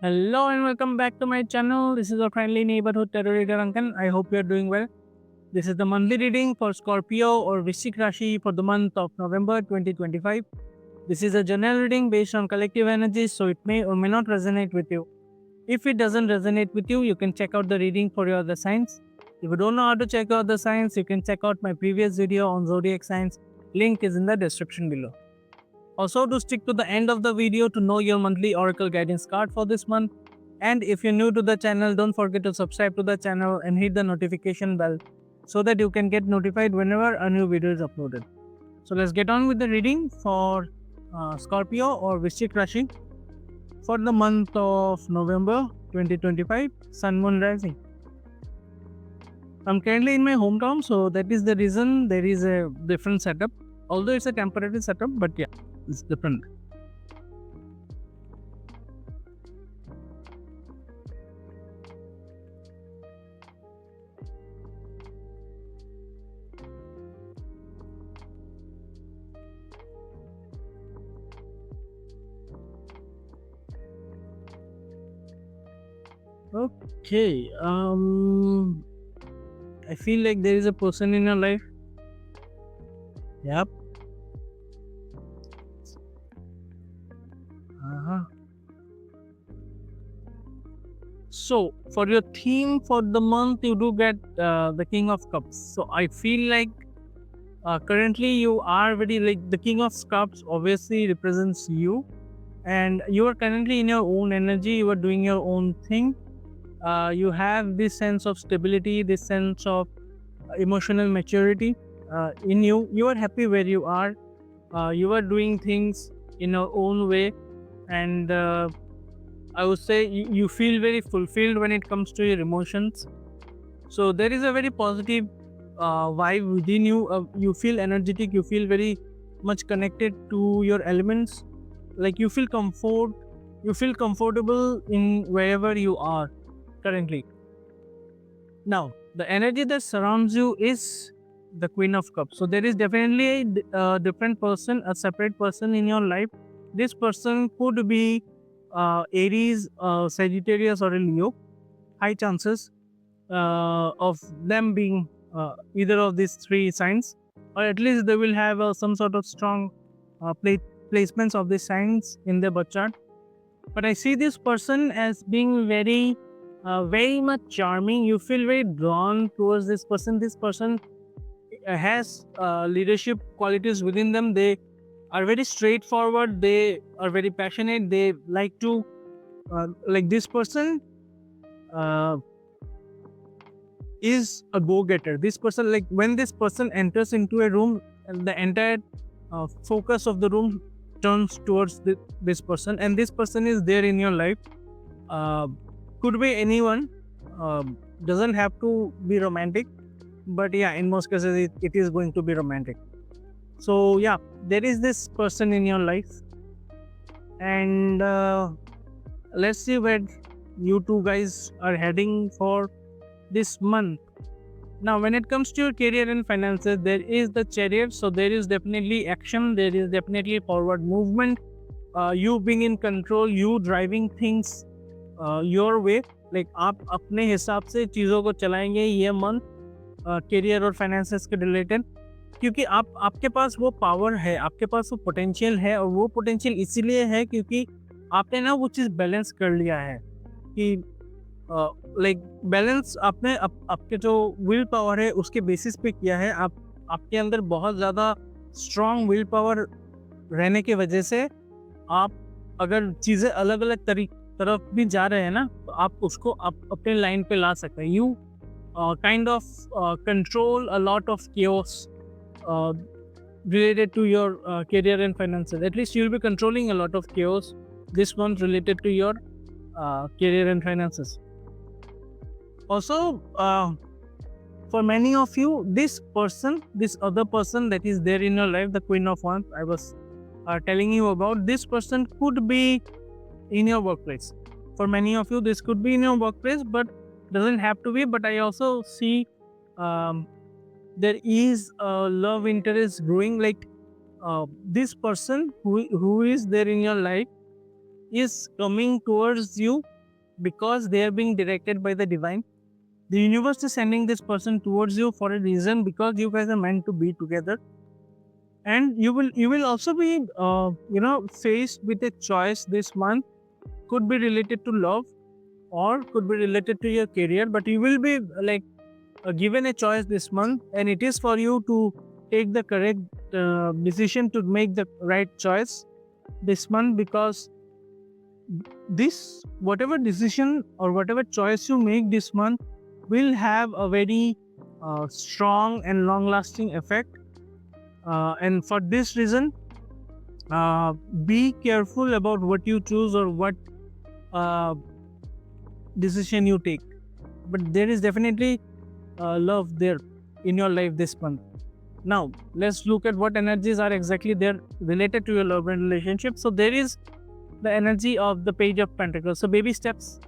Hello and welcome back to my channel. This is your friendly neighborhood tarot reader Ankan. I hope you are doing well. This is the monthly reading for Scorpio or Vrishik Rashi for the month of November 2025. This is a general reading based on collective energies, so it may or may not resonate with you. If it doesn't resonate with you, you can check out the reading for your other signs. If you don't know how to check out the signs, you can check out my previous video on zodiac signs. Link is in the description below. Also, do stick to the end of the video to know your monthly oracle guidance card for this month. And if you're new to the channel, don't forget to subscribe to the channel and hit the notification bell so that you can get notified whenever a new video is uploaded. So let's get on with the reading for Scorpio or Vrishik Rashi for the month of November 2025, Sun Moon Rising. I'm currently in my hometown, so that is the reason there is a different setup. Although it's a temporary setup, but yeah, it's different. Okay, I feel like there is a person in your life. Yep. Uh-huh. So, for your theme for the month, you do get the King of Cups. So, I feel like currently you are very like the King of Cups obviously represents you, and you are currently in your own energy, you are doing your own thing. You have this sense of stability, this sense of emotional maturity in you. You are happy where you are. You are doing things in your own way, and I would say you feel very fulfilled when it comes to your emotions. So there is a very positive vibe within you. You feel energetic. You feel very much connected to your elements. Like you feel comfort. You feel comfortable in wherever you are currently. Now, the energy that surrounds you is the Queen of Cups. So there is definitely a different person, a separate person in your life. This person could be Aries, Sagittarius, or a Leo. High chances of them being either of these three signs, or at least they will have some sort of strong placements of these signs in their birth chart. But I see this person as being very much charming. You feel very drawn towards this person. This person has leadership qualities within them. They are very straightforward. They are very passionate. They like to like this person is a go-getter. This person, like when this person enters into a room, the entire focus of the room turns towards this person, and this person is there in your life. Uh, could be anyone. Doesn't have to be romantic, but yeah, in most cases it is going to be romantic. So yeah, there is this person in your life, and let's see where you two guys are heading for this month. Now, when it comes to your career and finances, there is the Chariot. So there is definitely action. There is definitely forward movement. You being in control, you driving things your way. Like आप अपने हिसाब से चीज़ों को चलाएंगे ये month career और finances के रिलेटेड, क्योंकि आपके पास वो पावर है, आपके पास वो पोटेंशियल है, और वो पोटेंशियल इसीलिए है क्योंकि आपने ना वो चीज़ बैलेंस कर लिया है कि लाइक बैलेंस आपने आपके जो विल पावर है उसके बेसिस पे किया है। आपके अंदर बहुत ज़्यादा स्ट्रॉन्ग विल पावर रहने की वजह से आप अगर चीज़ें अलग अलग तरफ भी जा रहे हैं ना, तो आप उसको आप अपने लाइन पे ला सकते हैं। You kind of control a lot of chaos related to your career and finances. At least you'll be controlling a lot of chaos this month related to your career and finances. Also, for many of you, this other person that is there in your life, the Queen of Wands, I was telling you about, this person could be in your workplace. For many of you, this could be in your workplace, but doesn't have to be. But I also see there is a love interest growing. Like this person who is there in your life is coming towards you because they are being directed by the divine. The universe is sending this person towards you for a reason, because you guys are meant to be together. And you will also be faced with a choice this month. Could be related to love, or could be related to your career, but you will be given a choice this month, and it is for you to take the correct decision, to make the right choice this month, because this whatever decision or whatever choice you make this month will have a very strong and long lasting effect. And for this reason, be careful about what you choose or what uh, decision you take. But there is definitely love there in your life this month. Now let's look at what energies are exactly there related to your love and relationship. So there is the energy of the Page of Pentacles. So baby steps,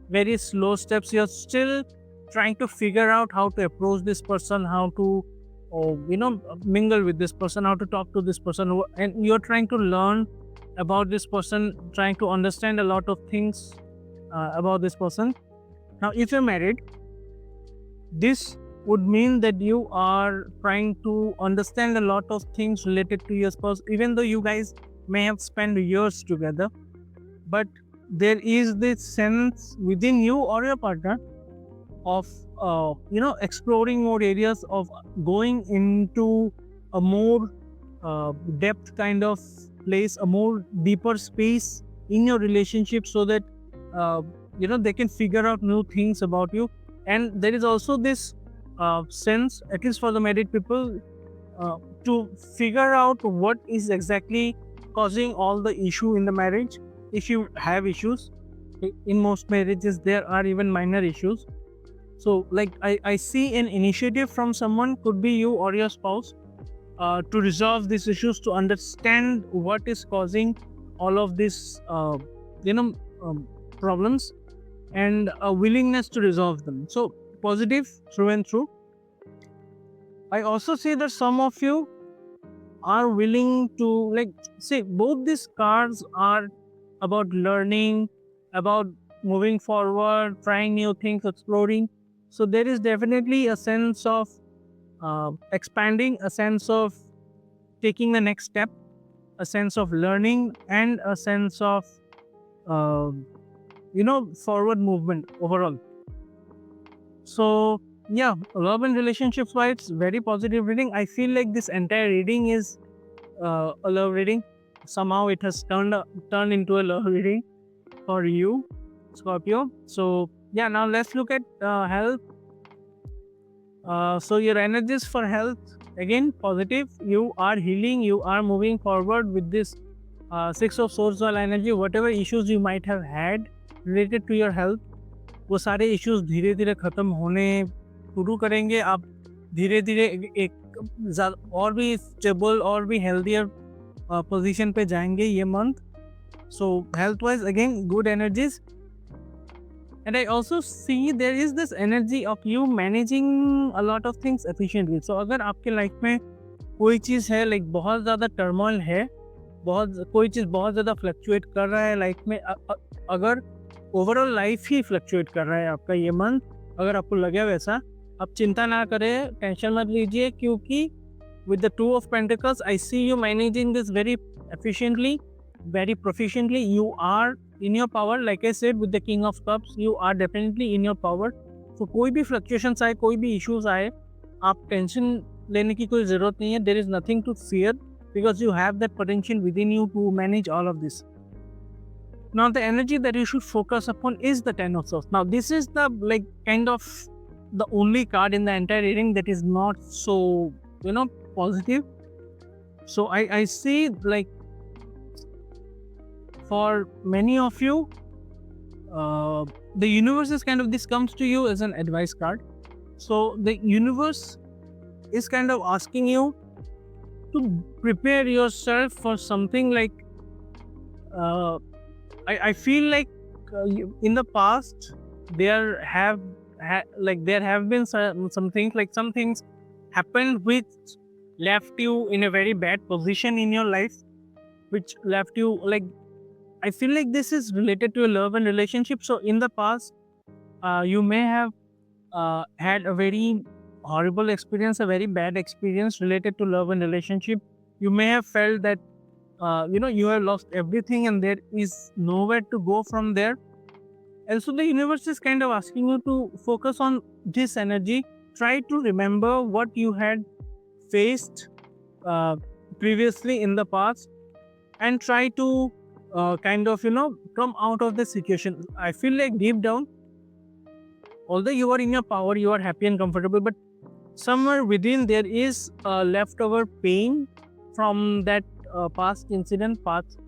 very slow steps. You're still trying to figure out how to approach this person, how to mingle with this person, how to talk to this person, and you're trying to learn about this person, trying to understand a lot of things about this person. Now if you're married, this would mean that you are trying to understand a lot of things related to your spouse, even though you guys may have spent years together. But there is this sense within you or your partner of exploring more areas, of going into a more depth kind of place, a more deeper space in your relationship, so that they can figure out new things about you. And there is also this sense, at least for the married people, to figure out what is exactly causing all the issue in the marriage. If you have issues, in most marriages there are even minor issues. So I see an initiative from someone, could be you or your spouse, to resolve these issues, to understand what is causing all of these problems, and a willingness to resolve them. So positive through and through. I also see that some of you are willing to say, both these cards are about learning, about moving forward, trying new things, exploring. So there is definitely a sense of expanding, a sense of taking the next step, a sense of learning, and a sense of uh, forward movement overall. So yeah, love and relationships wise, very positive reading. I feel like this entire reading is a love reading. Somehow it has turned into a love reading for you, Scorpio. So yeah, now let's look at health. So your energies for health, again positive. You are healing, you are moving forward with this Six of Swords वाला energy. Whatever issues you might have had related to your health, वो सारे issues धीरे धीरे ख़त्म होने शुरू करेंगे. आप धीरे धीरे एक और भी स्टेबल और भी हेल्दियर पोजीशन पे जाएंगे ये month. So health wise again good energies. And I also see there is this energy of you managing a lot of things efficiently. So अगर आपके लाइफ में कोई चीज़ है बहुत ज़्यादा टर्मोइल है, कोई चीज़ बहुत ज़्यादा फ्लक्चुएट कर रहा है लाइफ में, अगर ओवरऑल लाइफ ही फ्लक्चुएट कर रहा है आपका ये मंथ, अगर आपको लगे वैसा, आप चिंता ना करें, टेंशन मत लीजिए, क्योंकि with the two of pentacles I see you managing this very efficiently, very proficiently. You are in your power. Like I said, with the king of cups, you are definitely in your power. तो कोई भी fluctuations आए, कोई भी issues आए, आप tension लेने की कोई ज़रूरत नहीं है. There is nothing to fear, because you have that potential within you to manage all of this. Now the energy that you should focus upon is the Ten of Swords. Now this is the kind of the only card in the entire reading that is not so positive. So I see for many of you, the universe is kind of, this comes to you as an advice card. So the universe is kind of asking you to prepare yourself for something I feel like in the past there have been some things, some things happened which left you in a very bad position in your life, which left you I feel like this is related to a love and relationship. So in the past, you may have had a very horrible experience, a very bad experience related to love and relationship. You may have felt that you have lost everything and there is nowhere to go from there. And so the universe is kind of asking you to focus on this energy. Try to remember what you had faced uh, previously in the past, and try to come out of the situation. I feel like deep down, although you are in your power, you are happy and comfortable, but somewhere within there is leftover pain from that past incident, past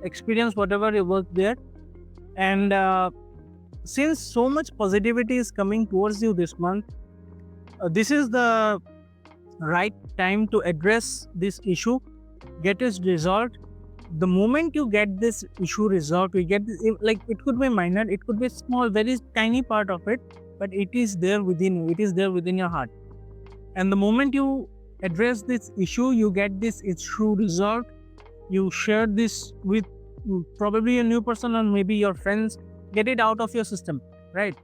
experience, whatever it was there. And since so much positivity is coming towards you this month, this is the right time to address this issue, get it resolved. The moment you get this issue resolved, we get this, like, it could be minor, it could be small, very tiny part of it, but it is there within you, it is there within your heart. And the moment you address this issue, you get this issue resolved, you share this with probably a new person or maybe your friends, get it out of your system, right?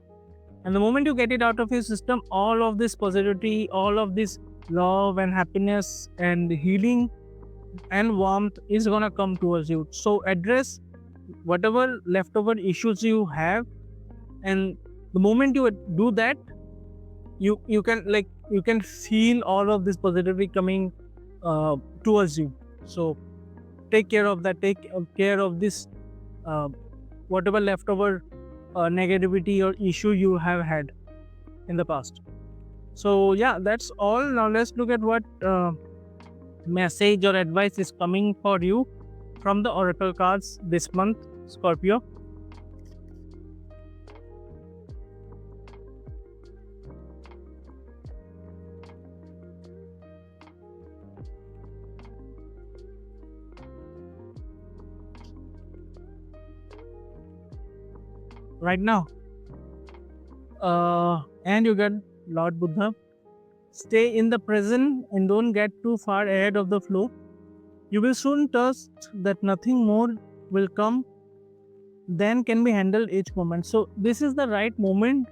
And the moment you get it out of your system, all of this positivity, all of this love and happiness and healing and warmth is gonna come towards you. So address whatever leftover issues you have, and the moment you do that, you can feel all of this positivity coming towards you. So take care of that, take care of this whatever leftover negativity or issue you have had in the past. So yeah, that's all. Now let's look at what message or advice is coming for you from the oracle cards this month, Scorpio. Right now, and you get Lord Buddha. Stay in the present and don't get too far ahead of the flow. You will soon trust that nothing more will come than can be handled each moment. So this is the right moment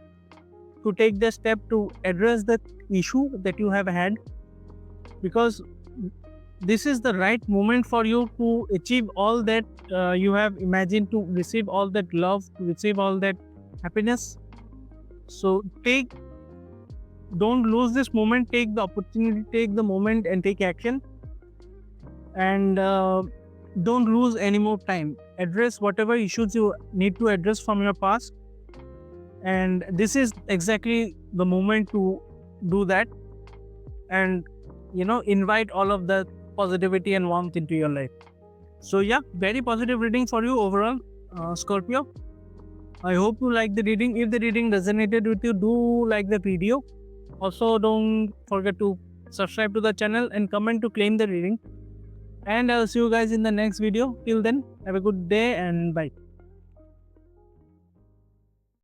to take the step to address the issue that you have had, because this is the right moment for you to achieve all that you have imagined, to receive all that love, to receive all that happiness. So don't lose this moment, take the opportunity, take the moment and take action, and don't lose any more time. Address whatever issues you need to address from your past, and this is exactly the moment to do that, and invite all of the positivity and warmth into your life. So yeah, very positive reading for you overall, Scorpio. I hope you like the reading. If the reading resonated with you, do like the video. Also, don't forget to subscribe to the channel and comment to claim the reading. And I'll see you guys in the next video. Till then, have a good day and bye.